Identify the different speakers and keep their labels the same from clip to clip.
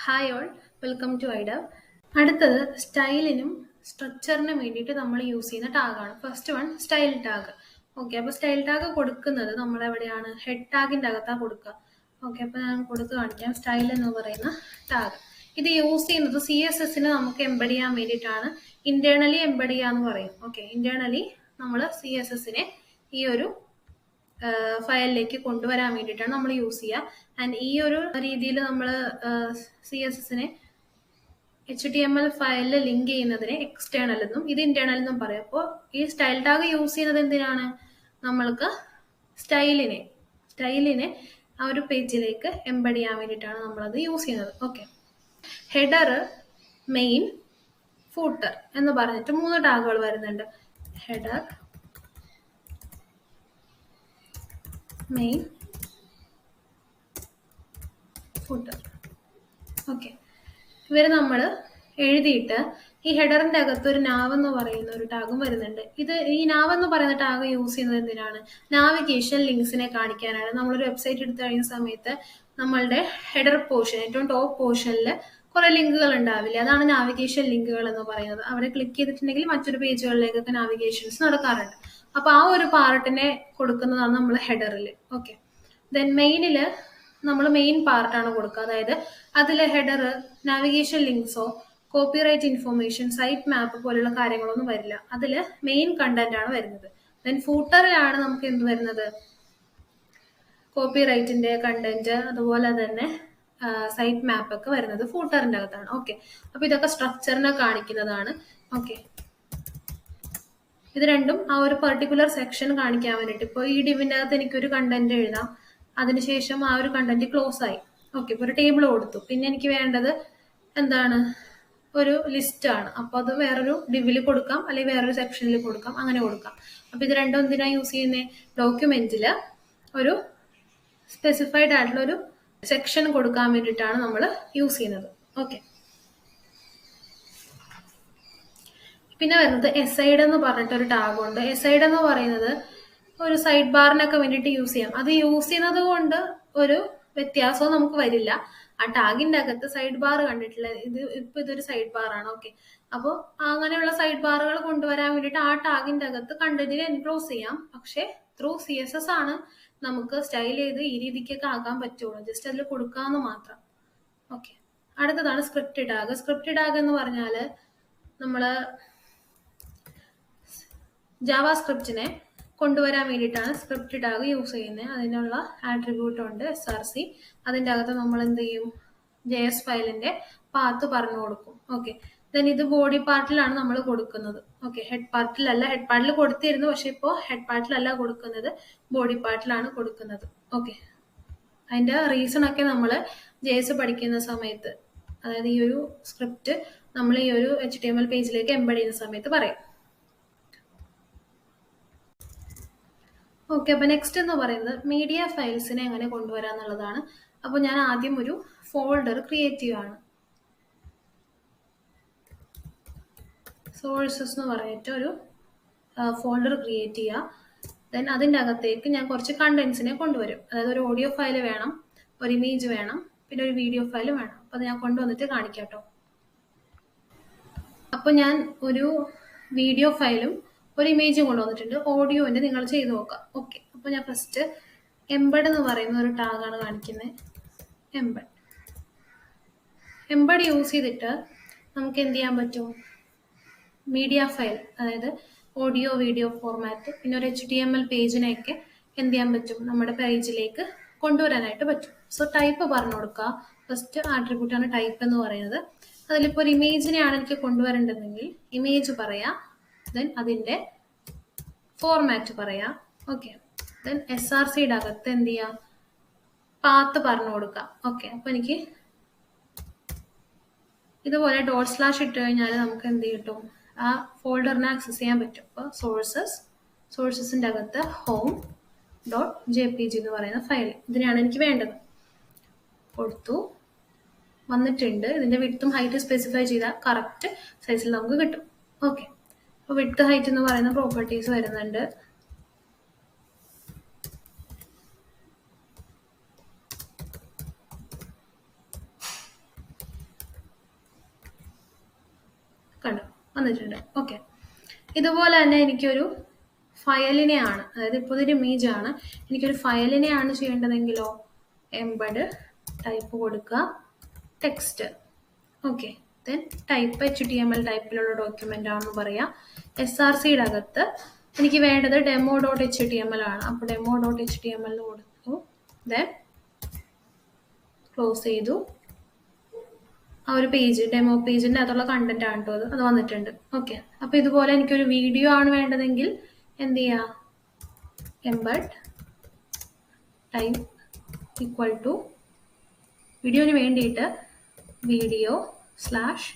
Speaker 1: Hi all, welcome to ഐഡവ്. അടുത്തത് സ്റ്റൈലിനും സ്ട്രക്ചറിനും വേണ്ടിയിട്ട് നമ്മൾ യൂസ് ചെയ്യുന്ന ടാഗാണ്. First one style tag. Okay, അപ്പോൾ സ്റ്റൈൽ ടാഗ് കൊടുക്കുന്നത് നമ്മൾ എവിടെയാണ്? ഹെഡ് ടാഗിൻ്റെ അകത്താണ് കൊടുക്കുക. ഓക്കെ, അപ്പോൾ ഞാൻ കൊടുത്ത് കാണിക്കാം. സ്റ്റൈൽ എന്ന് പറയുന്ന ടാഗ് ഇത് യൂസ് ചെയ്യുന്നത് CSSന് നമുക്ക് എംബഡ് ചെയ്യാൻ വേണ്ടിയിട്ടാണ്. ഇന്റേണലി എംബഡ് ചെയ്യാന്ന് പറയും. ഓക്കെ, ഇന്റേണലി നമ്മൾ CSSനെ ഈ ഒരു ഫയലിലേക്ക് കൊണ്ടുവരാൻ വേണ്ടിയിട്ടാണ് നമ്മൾ യൂസ് ചെയ്യുക. ആൻഡ് ഈ ഒരു രീതിയിൽ നമ്മൾ CSSനെ HTML ഫയലിൽ ലിങ്ക് ചെയ്യുന്നതിനെ എക്സ്റ്റേണൽ എന്നും ഇത് ഇന്റേണൽ എന്നും പറയും. അപ്പോൾ ഈ സ്റ്റൈൽ ടാഗ് യൂസ് ചെയ്യുന്നത് എന്തിനാണ്? നമ്മൾക്ക് സ്റ്റൈലിനെ ആ ഒരു പേജിലേക്ക് എംബഡ് ചെയ്യാൻ വേണ്ടിയിട്ടാണ് നമ്മളത് യൂസ് ചെയ്യുന്നത്. ഓക്കെ, ഹെഡർ, മെയിൻ, ഫൂട്ടർ എന്ന് പറഞ്ഞിട്ട് 3 ടാഗുകൾ വരുന്നുണ്ട്. Header, main, footer. ഓക്കെ, ഇവര് നമ്മൾ എഴുതിയിട്ട് ഈ ഹെഡറിന്റെ അകത്ത് ഒരു നാവ് എന്ന് പറയുന്ന ഒരു ടാഗും വരുന്നുണ്ട്. ഈ നാവ് എന്ന് പറയുന്ന ടാഗ് യൂസ് ചെയ്യുന്നത് എന്തിനാണ്? നാവിഗേഷൻ ലിങ്ക്സിനെ കാണിക്കാനാണ്. നമ്മളൊരു വെബ്സൈറ്റ് എടുത്തു കഴിയുന്ന സമയത്ത് നമ്മളുടെ ഹെഡർ പോർഷൻ, ഏറ്റവും ടോപ്പ് പോർഷനിൽ കുറെ ലിങ്കുകൾ ഉണ്ടാവില്ല. അതാണ് നാവിഗേഷൻ ലിങ്കുകൾ എന്ന് പറയുന്നത്. അവിടെ ക്ലിക്ക് ചെയ്തിട്ടുണ്ടെങ്കിൽ മറ്റൊരു പേജുകളിലേക്കൊക്കെ നാവിഗേഷൻസ് നടക്കാറുണ്ട്. അപ്പൊ ആ ഒരു പാർട്ടിനെ കൊടുക്കുന്നതാണ് നമ്മൾ ഹെഡറിൽ. ഓക്കെ, ദെൻ മെയിനില് നമ്മൾ മെയിൻ പാർട്ടാണ് കൊടുക്കുക. അതായത് അതിലെ ഹെഡർ, നാവിഗേഷൻ ലിങ്ക്സോ കോപ്പിറൈറ്റ് ഇൻഫോർമേഷൻ, സൈറ്റ് മാപ്പ് പോലുള്ള കാര്യങ്ങളൊന്നും വരില്ല. അതിൽ മെയിൻ കണ്ടന്റ് ആണ് വരുന്നത്. ദെൻ ഫൂട്ടറിലാണ് നമുക്ക് എന്ത് വരുന്നത്? കോപ്പിറൈറ്റിന്റെ കണ്ടന്റ്, അതുപോലെ തന്നെ സൈറ്റ് മാപ്പ് ഒക്കെ വരുന്നത് ഫൂട്ടറിന്റെ അകത്താണ്. ഓക്കെ, അപ്പൊ ഇതൊക്കെ സ്ട്രക്ചറിനെ കാണിക്കുന്നതാണ്. ഓക്കെ, ഇത് രണ്ടും ആ ഒരു പെർട്ടിക്കുലർ സെക്ഷൻ കാണിക്കാൻ വേണ്ടിയിട്ട്. ഇപ്പോൾ ഈ ഡിവിന്റെ അകത്ത് എനിക്കൊരു കണ്ടന്റ് എഴുതാം, അതിനുശേഷം ആ ഒരു കണ്ടന്റ് ക്ലോസ് ആയി. ഓക്കെ, ഇപ്പൊ ഒരു ടേബിൾ കൊടുത്തു. പിന്നെ എനിക്ക് വേണ്ടത് എന്താണ്? ഒരു ലിസ്റ്റ് ആണ്. അപ്പൊ അത് വേറൊരു ഡിവിൽ കൊടുക്കാം, അല്ലെങ്കിൽ വേറൊരു സെക്ഷനിൽ കൊടുക്കാം, അങ്ങനെ കൊടുക്കാം. അപ്പൊ ഇത് രണ്ടും എന്തിനാ യൂസ് ചെയ്യുന്നത്? ഡോക്യുമെന്റില് ഒരു സ്പെസിഫൈഡ് ആയിട്ടുള്ള ഒരു സെക്ഷൻ കൊടുക്കാൻ വേണ്ടിയിട്ടാണ് നമ്മൾ യൂസ് ചെയ്യുന്നത്. ഓക്കെ, പിന്നെ വരുന്നത് എസൈഡ് എന്ന് പറഞ്ഞിട്ട് ഒരു ടാഗ് ഉണ്ട്. എസൈഡ് എന്ന് പറയുന്നത് ഒരു സൈഡ് ബാറിനൊക്കെ വേണ്ടിയിട്ട് യൂസ് ചെയ്യാം. അത് യൂസ് ചെയ്യുന്നത് കൊണ്ട് ഒരു വ്യത്യാസവും നമുക്ക് വരില്ല. ആ ടാഗിന്റെ അകത്ത് സൈഡ് ബാർ കണ്ടിട്ടില്ല, ഇതൊരു സൈഡ് ബാർ ആണ്. ഓക്കെ, അപ്പോൾ അങ്ങനെയുള്ള സൈഡ് ബാറുകൾ കൊണ്ടുവരാൻ വേണ്ടിയിട്ട് ആ ടാഗിന്റെ അകത്ത് കണ്ടന്റിനെ എൻക്ലോസ് ചെയ്യാം. പക്ഷെ ത്രൂ CSS ആണ് നമുക്ക് സ്റ്റൈൽ ചെയ്ത് ഈ രീതിക്കൊക്കെ ആക്കാൻ പറ്റുള്ളൂ. ജസ്റ്റ് അതിൽ കൊടുക്കാന്ന് മാത്രം. ഓക്കെ, അടുത്തതാണ് സ്ക്രിപ്റ്റ് ടാഗ്. സ്ക്രിപ്റ്റ് ടാഗ് എന്ന് പറഞ്ഞാല് നമ്മള് ജാവാസ്ക്രിപ്റ്റിനെ കൊണ്ടുവരാൻ വേണ്ടിയിട്ടാണ് സ്ക്രിപ്റ്റ് ടാഗ് യൂസ് ചെയ്യുന്നത്. അതിനുള്ള ആട്രിബ്യൂട്ട് ഉണ്ട് SRC. അതിൻ്റെ അകത്ത് നമ്മൾ എന്ത് ചെയ്യും? JS ഫയലിന്റെ പാത്ത് പറഞ്ഞു കൊടുക്കും. ഓക്കെ, ദെൻ ഇത് ബോഡി പാർട്ടിലാണ് നമ്മൾ കൊടുക്കുന്നത്. Okay, head പാർട്ടിലല്ല. ഹെഡ് പാർട്ടിൽ കൊടുത്തിരുന്നു, പക്ഷെ ഇപ്പോൾ ഹെഡ് പാർട്ടിലല്ല കൊടുക്കുന്നത്, ബോഡി പാർട്ടിലാണ് കൊടുക്കുന്നത്. ഓക്കെ, അതിന്റെ റീസൺ ഒക്കെ നമ്മൾ JS പഠിക്കുന്ന സമയത്ത്, അതായത് ഈ ഒരു സ്ക്രിപ്റ്റ് നമ്മൾ ഈ ഒരു HTML പേജിലേക്ക് എംബഡ് ചെയ്യുന്ന സമയത്ത് പറയും. ഓക്കെ, അപ്പൊ നെക്സ്റ്റ് എന്ന് പറയുന്നത് മീഡിയ ഫയൽസിനെ എങ്ങനെ കൊണ്ടുവരാന്നുള്ളതാണ്. അപ്പൊ ഞാൻ ആദ്യം ഒരു ഫോൾഡർ ക്രിയേറ്റ് ചെയ്യുകയാണ്. സോഴ്സസ് എന്ന് പറഞ്ഞിട്ട് ഒരു ഫോൾഡർ ക്രിയേറ്റ് ചെയ്യുക. ദെൻ അതിൻ്റെ അകത്തേക്ക് ഞാൻ കുറച്ച് കണ്ടന്റ്സിനെ കൊണ്ടുവരും. അതായത് ഒരു ഓഡിയോ ഫയൽ വേണം, ഒരു ഇമേജ് വേണം, പിന്നെ ഒരു വീഡിയോ ഫയൽ വേണം. അപ്പൊ അത് ഞാൻ കൊണ്ടുവന്നിട്ട് കാണിക്കാം കേട്ടോ. അപ്പൊ ഞാൻ ഒരു വീഡിയോ ഫയലും ഒരു ഇമേജും കൊണ്ടുവന്നിട്ടുണ്ട്. ഓഡിയോന്റെ നിങ്ങൾ ചെയ്ത് നോക്കാം. ഓക്കെ, അപ്പൊ ഞാൻ ഫസ്റ്റ് എംബഡ് എന്ന് പറയുന്ന ഒരു ടാഗാണ് കാണിക്കുന്നത്. എംബഡ് യൂസ് ചെയ്തിട്ട് നമുക്ക് എന്ത് ചെയ്യാൻ പറ്റും? മീഡിയ ഫയൽ, അതായത് ഓഡിയോ വീഡിയോ ഫോർമാറ്റ്, പിന്നെ ഒരു HTML പേജിനെയൊക്കെ എന്ത് ചെയ്യാൻ പറ്റും? നമ്മുടെ പേജിലേക്ക് കൊണ്ടുവരാനായിട്ട് പറ്റും. സോ ടൈപ്പ് പറഞ്ഞു കൊടുക്കുക. ഫസ്റ്റ് ആട്രിബ്യൂട്ട് ആണ് ടൈപ്പ് എന്ന് പറയുന്നത്. അതിലിപ്പോൾ ഒരു ഇമേജിനെയാണ് എനിക്ക് കൊണ്ടുവരേണ്ടതെങ്കിൽ ഇമേജ് പറയാം. ദെൻ അതിന്റെ ഫോർമാറ്റ് പറയാം. ഓക്കെ, ദെൻ SRCയുടെ അകത്ത് എന്ത് ചെയ്യാം? പാത്ത് പറഞ്ഞു കൊടുക്കാം. ഓക്കെ, അപ്പൊ എനിക്ക് ഇതുപോലെ // ഇട്ട് കഴിഞ്ഞാൽ നമുക്ക് എന്ത് കിട്ടും? ആ ഫോൾഡറിനെ ആക്സസ് ചെയ്യാൻ പറ്റും. അപ്പോൾ സോഴ്സസിന്റെ അകത്ത് home.jpg എന്ന് പറയുന്ന ഫയൽ, ഇതിനാണ് എനിക്ക് വേണ്ടത്. കൊടുത്തു, വന്നിട്ടുണ്ട്. ഇതിന്റെ വിഡ്ത്തും ഹൈറ്റ് സ്പെസിഫൈ ചെയ്താൽ കറക്റ്റ് സൈസിൽ നമുക്ക് കിട്ടും. ഓക്കെ, അപ്പോൾ വിഡ്ത്ത് ഹൈറ്റ് എന്ന് പറയുന്ന പ്രോപ്പർട്ടീസ് വരുന്നുണ്ട്. കണ്ടു വന്നിട്ടുണ്ട്. ഓക്കെ, ഇതുപോലെ തന്നെ എനിക്കൊരു ഫയലിനെയാണ്, അതായത് ഇപ്പോൾ ഇതൊരു ഇമേജ് ആണ്, എനിക്കൊരു ഫയലിനെയാണ് ചെയ്യേണ്ടതെങ്കിലോ എംബഡ് ടൈപ്പ് കൊടുക്കുക text. Okay, then type HTML ടൈപ്പിലുള്ള ഡോക്യുമെൻ്റ് ആണെന്ന് പറയാം. SRCയുടെ അകത്ത് എനിക്ക് വേണ്ടത് demo.html ആണ്. അപ്പോൾ demo.html കൊടുത്തു, ദെൻ ക്ലോസ് ചെയ്തു. ആ ഒരു പേജ്, ഡെമോ പേജിൻ്റെ അകത്തുള്ള കണ്ടന്റ് ആണ് കേട്ടോ അത് വന്നിട്ടുണ്ട്. ഓക്കെ, അപ്പോൾ ഇതുപോലെ എനിക്കൊരു വീഡിയോ ആണ് വേണ്ടതെങ്കിൽ എന്ത് ചെയ്യുക, എംബഡ് ടൈപ്പ് ഈക്വൽ ടു വീഡിയോന് വേണ്ടിയിട്ട് വീഡിയോ സ്ലാഷ്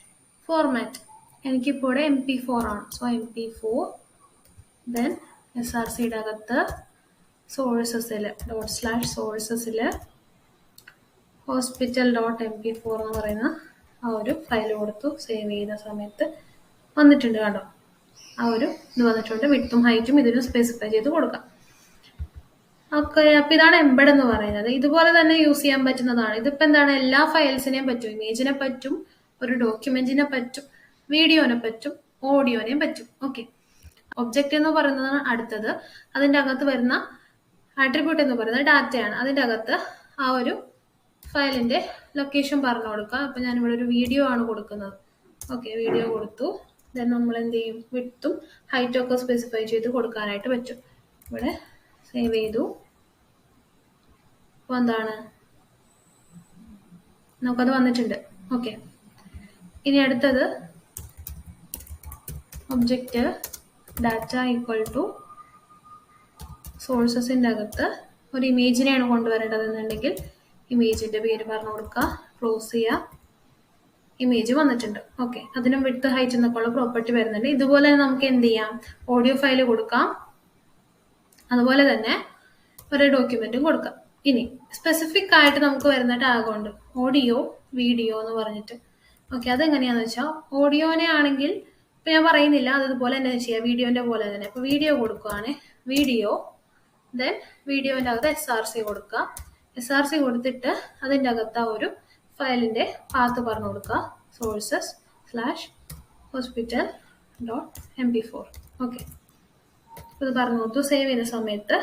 Speaker 1: ഫോർമാറ്റ്. എനിക്കിപ്പോൾ ഇവിടെ MP4 ആണ്, സോ MP4. ദെൻ SRCയുടെ അകത്ത് സോഴ്സസിൽ ./സോഴ്സസിൽ hospital.mp4 എന്ന് പറയുന്ന ആ ഒരു ഫയൽ കൊടുത്തു. സേവ് ചെയ്യുന്ന സമയത്ത് വന്നിട്ടുണ്ട് കേട്ടോ, ആ ഒരു ഇത് വന്നിട്ടുണ്ട്. വിഡ്ത്തും ഹൈറ്റും ഇതിന് സ്പെസിഫൈ ചെയ്ത് കൊടുക്കാം. ഓക്കെ, അപ്പോൾ ഇതാണ് എംബഡ് എന്ന് പറയുന്നത്. ഇതുപോലെ തന്നെ യൂസ് ചെയ്യാൻ പറ്റുന്നതാണ്. ഇതിപ്പോൾ എന്താണ്, എല്ലാ ഫയൽസിനെയും പറ്റും, ഇമേജിനെ പറ്റും, ഒരു ഡോക്യുമെന്റിനെ പറ്റും, വീഡിയോനെ പറ്റും, ഓഡിയോനെയും പറ്റും. ഓക്കെ, ഒബ്ജക്റ്റ് എന്ന് പറയുന്നതാണ് അടുത്തത്. അതിൻ്റെ അകത്ത് വരുന്ന ആട്രിബ്യൂട്ട് എന്ന് പറയുന്നത് ഡാറ്റയാണ്. അതിൻ്റെ അകത്ത് ആ ഒരു ഫയലിൻ്റെ ലൊക്കേഷൻ പറഞ്ഞു കൊടുക്കുക. അപ്പോൾ ഞാനിവിടെ ഒരു വീഡിയോ ആണ് കൊടുക്കുന്നത്. ഓക്കെ, വീഡിയോ കൊടുത്തു. ദെൻ നമ്മൾ എന്ത് ചെയ്യും, വിഡ്ത്തും ഹൈറ്റും ഒക്കെ സ്പെസിഫൈ ചെയ്ത് കൊടുക്കാനായിട്ട് പറ്റും. ഇവിടെ സേവ് ചെയ്തു. അപ്പോൾ എന്താണ്, നമുക്കത് വന്നിട്ടുണ്ട്. ഓക്കെ, ഇനി അടുത്തത് ഒബ്ജക്റ്റ് ഡാറ്റ ഈക്വൽ ടു സോഴ്സസിൻ്റെ അകത്ത് ഒരു ഇമേജിനെയാണ് കൊണ്ടുവരേണ്ടതെന്നുണ്ടെങ്കിൽ ഇമേജിൻ്റെ പേര് പറഞ്ഞു കൊടുക്കുക, ക്ലോസ് ചെയ്യുക. ഇമേജ് വന്നിട്ടുണ്ട്. ഓക്കെ, അതിനും വിഡ്ത്ത് ഹൈറ്റ് എന്നൊക്കെയുള്ള പ്രോപ്പർട്ടി വരുന്നുണ്ട്. ഇതുപോലെ നമുക്ക് എന്ത് ചെയ്യാം, ഓഡിയോ ഫയൽ കൊടുക്കാം, അതുപോലെ തന്നെ ഒരു ഡോക്യുമെന്റും കൊടുക്കാം. ഇനി സ്പെസിഫിക് ആയിട്ട് നമുക്ക് വരുന്ന ടാഗുണ്ട്, ഓഡിയോ വീഡിയോ എന്ന് പറഞ്ഞിട്ട്. ഓക്കെ, അതെങ്ങനെയാണെന്ന് വെച്ചാൽ ഓഡിയോനെ ആണെങ്കിൽ ഇപ്പം ഞാൻ പറയുന്നില്ല, അതുപോലെ തന്നെ ചെയ്യാം, വീഡിയോൻ്റെ പോലെ തന്നെ. ഇപ്പോൾ വീഡിയോ കൊടുക്കുകയാണ്, വീഡിയോ, ദെൻ വീഡിയോൻ്റെ അകത്ത് SRC കൊടുക്കുക. SRC കൊടുത്തിട്ട് അതിൻ്റെ അകത്ത് ആ ഒരു ഫയലിൻ്റെ പാത്ത് പറഞ്ഞു കൊടുക്കുക, sources/hospital.mp4. ഓക്കെ, ഇത് പറഞ്ഞു കൊടുത്തു. സേവ് ചെയ്യുന്ന സമയത്ത്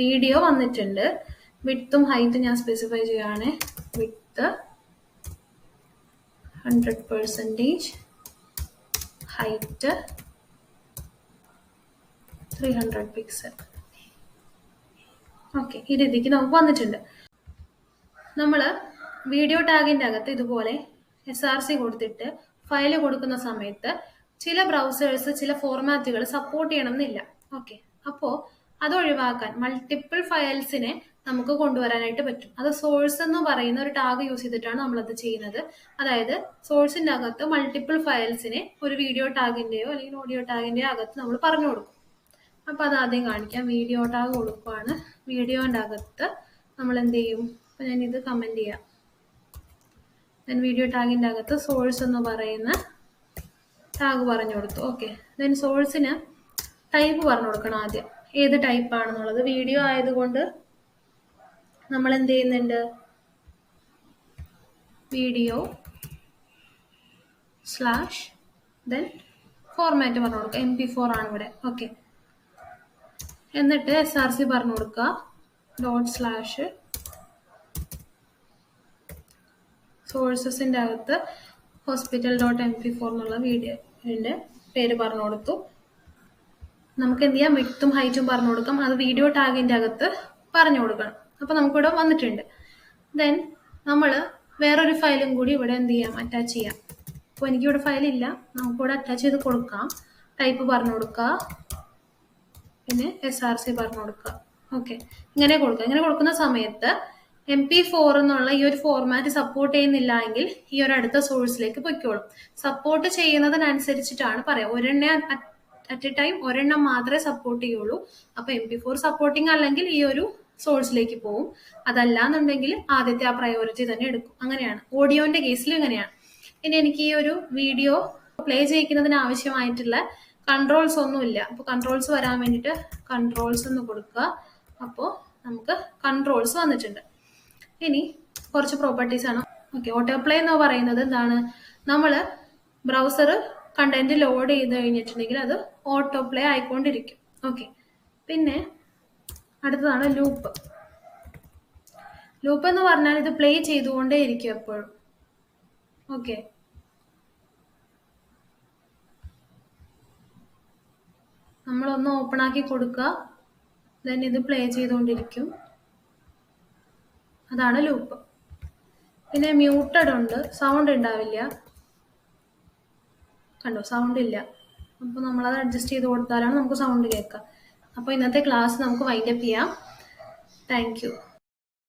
Speaker 1: വീഡിയോ വന്നിട്ടുണ്ട്. വിഡ്ത്തും ഹൈറ്റും ഞാൻ സ്പെസിഫൈ ചെയ്യുകയാണ്. Width 100%, height 300 pixel. ഓക്കെ, ഈ രീതിക്ക് നമുക്ക് വന്നിട്ടുണ്ട്. നമ്മൾ വീഡിയോ ടാഗിൻ്റെ അകത്ത് ഇതുപോലെ SRC കൊടുത്തിട്ട് ഫയൽ കൊടുക്കുന്ന സമയത്ത് ചില ബ്രൗസേഴ്സ് ചില ഫോർമാറ്റുകൾ സപ്പോർട്ട് ചെയ്യണം എന്നില്ല. ഓക്കെ, അപ്പോൾ അത് ഒഴിവാക്കാൻ മൾട്ടിപ്പിൾ ഫയൽസിനെ നമുക്ക് കൊണ്ടുവരാനായിട്ട് പറ്റും. അത് സോഴ്സ് എന്ന് പറയുന്ന ഒരു ടാഗ് യൂസ് ചെയ്തിട്ടാണ് നമ്മളത് ചെയ്യുന്നത്. അതായത് സോഴ്സിൻ്റെ അകത്ത് മൾട്ടിപ്പിൾ ഫയൽസിനെ ഒരു വീഡിയോ ടാഗിൻ്റെയോ അല്ലെങ്കിൽ ഓഡിയോ ടാഗിൻ്റെയോ അകത്ത് നമ്മൾ പറഞ്ഞു കൊടുക്കും. അപ്പോൾ അത് ആദ്യം കാണിക്കാം. വീഡിയോ ടാഗ് കൊടുക്കുകയാണ്. വീഡിയോൻ്റെ അകത്ത് നമ്മൾ എന്ത് ചെയ്യും, അപ്പോൾ ഞാനിത് കമൻറ്റ് ചെയ്യാം. ദെൻ വീഡിയോ ടാഗിൻ്റെ അകത്ത് സോഴ്സ് എന്ന് പറയുന്ന ടാഗ് പറഞ്ഞു കൊടുത്തു. ഓക്കെ, ദെൻ സോഴ്സിന് ടൈപ്പ് പറഞ്ഞു കൊടുക്കണം ആദ്യം, ഏത് ടൈപ്പാണെന്നുള്ളത്. വീഡിയോ ആയതുകൊണ്ട് നമ്മൾ എന്ത് ചെയ്യുന്നുണ്ട്, വീഡിയോ സ്ലാഷ് ദെൻ ഫോർമാറ്റ് പറഞ്ഞു കൊടുക്കുക, MP4 ആണ് ഇവിടെ. ഓക്കെ, എന്നിട്ട് SRC പറഞ്ഞു കൊടുക്കുക, ./ സോഴ്സസിൻ്റെ അകത്ത് hospital.mp4 എന്നുള്ള വീഡിയോൻ്റെ പേര് പറഞ്ഞു കൊടുത്തു. നമുക്ക് എന്ത് ചെയ്യാം, വിഡ്ത്തും ഹൈറ്റും പറഞ്ഞു കൊടുക്കാം. അത് വീഡിയോ ടാഗിൻ്റെ അകത്ത് പറഞ്ഞു കൊടുക്കണം. അപ്പോൾ നമുക്കിവിടെ വന്നിട്ടുണ്ട്. ദെൻ നമ്മൾ വേറൊരു ഫയലും കൂടി ഇവിടെ എന്ത് ചെയ്യാം, അറ്റാച്ച് ചെയ്യാം. അപ്പോൾ എനിക്കിവിടെ ഫയലില്ല, നമുക്കിവിടെ അറ്റാച്ച് ചെയ്ത് കൊടുക്കാം. ടൈപ്പ് പറഞ്ഞു കൊടുക്കുക, പിന്നെ SRC പറഞ്ഞു കൊടുക്കുക. ഓക്കെ, ഇങ്ങനെ കൊടുക്കുക. ഇങ്ങനെ കൊടുക്കുന്ന സമയത്ത് MP4 എന്നുള്ള ഈ ഒരു ഫോർമാറ്റ് സപ്പോർട്ട് ചെയ്യുന്നില്ല എങ്കിൽ ഈ ഒരു അടുത്ത സോഴ്സിലേക്ക് പൊയ്ക്കോളും. സപ്പോർട്ട് ചെയ്യുന്നതിനനുസരിച്ചിട്ടാണ് പറയാം. ഒരെണ്ണം അറ്റ് എ ടൈം ഒരെണ്ണം മാത്രമേ സപ്പോർട്ട് ചെയ്യുള്ളൂ. അപ്പോൾ MP4 സപ്പോർട്ടിങ് അല്ലെങ്കിൽ ഈ ഒരു സോഴ്സിലേക്ക് പോകും. അതല്ല എന്നുണ്ടെങ്കിൽ ആദ്യത്തെ ആ പ്രയോറിറ്റി തന്നെ എടുക്കും. അങ്ങനെയാണ് ഓഡിയോന്റെ കേസിൽ ഇങ്ങനെയാണ്. ഇനി എനിക്ക് ഈ ഒരു വീഡിയോ പ്ലേ ചെയ്യിക്കുന്നതിന് ആവശ്യമായിട്ടുള്ള കൺട്രോൾസ് ഒന്നുമില്ല. അപ്പോൾ കൺട്രോൾസ് വരാൻ വേണ്ടിയിട്ട് കൺട്രോൾസ് എന്ന് കൊടുക്കുക. അപ്പോൾ നമുക്ക് കൺട്രോൾസ് വന്നിട്ടുണ്ട്. ഇനി കുറച്ച് പ്രോപ്പർട്ടീസ് ആണ്. ഓക്കെ, ഓട്ടോ പ്ലേ എന്ന് പറയുന്നത് എന്താണ്, നമ്മൾ ബ്രൗസർ കണ്ടന്റ് ലോഡ് ചെയ്ത് കഴിഞ്ഞിട്ടുണ്ടെങ്കിൽ അത് ഓട്ടോ പ്ലേ ആയിക്കൊണ്ടിരിക്കും. ഓക്കെ, പിന്നെ അടുത്തതാണ് ലൂപ്പ്. ലൂപ്പ് എന്ന് പറഞ്ഞാൽ ഇത് പ്ലേ ചെയ്തുകൊണ്ടേ ഇരിക്കും എപ്പോഴും. ഓക്കെ, നമ്മളൊന്ന് ഓപ്പൺ ആക്കി കൊടുക്കുക, ദെൻ ഇത് പ്ലേ ചെയ്തുകൊണ്ടിരിക്കും. അതാണ് ലൂപ്പ്. പിന്നെ മ്യൂട്ടഡ് ഉണ്ട്, സൗണ്ട് ഉണ്ടാവില്ല. കണ്ടോ, സൗണ്ട് ഇല്ല. അപ്പോൾ നമ്മളത് അഡ്ജസ്റ്റ് ചെയ്ത് കൊടുത്താലാണ് നമുക്ക് സൗണ്ട് കേൾക്കുക. അപ്പോൾ ഇന്നത്തെ ക്ലാസ് നമുക്ക് വൈൻഡപ്പ് ചെയ്യാം. Thank you.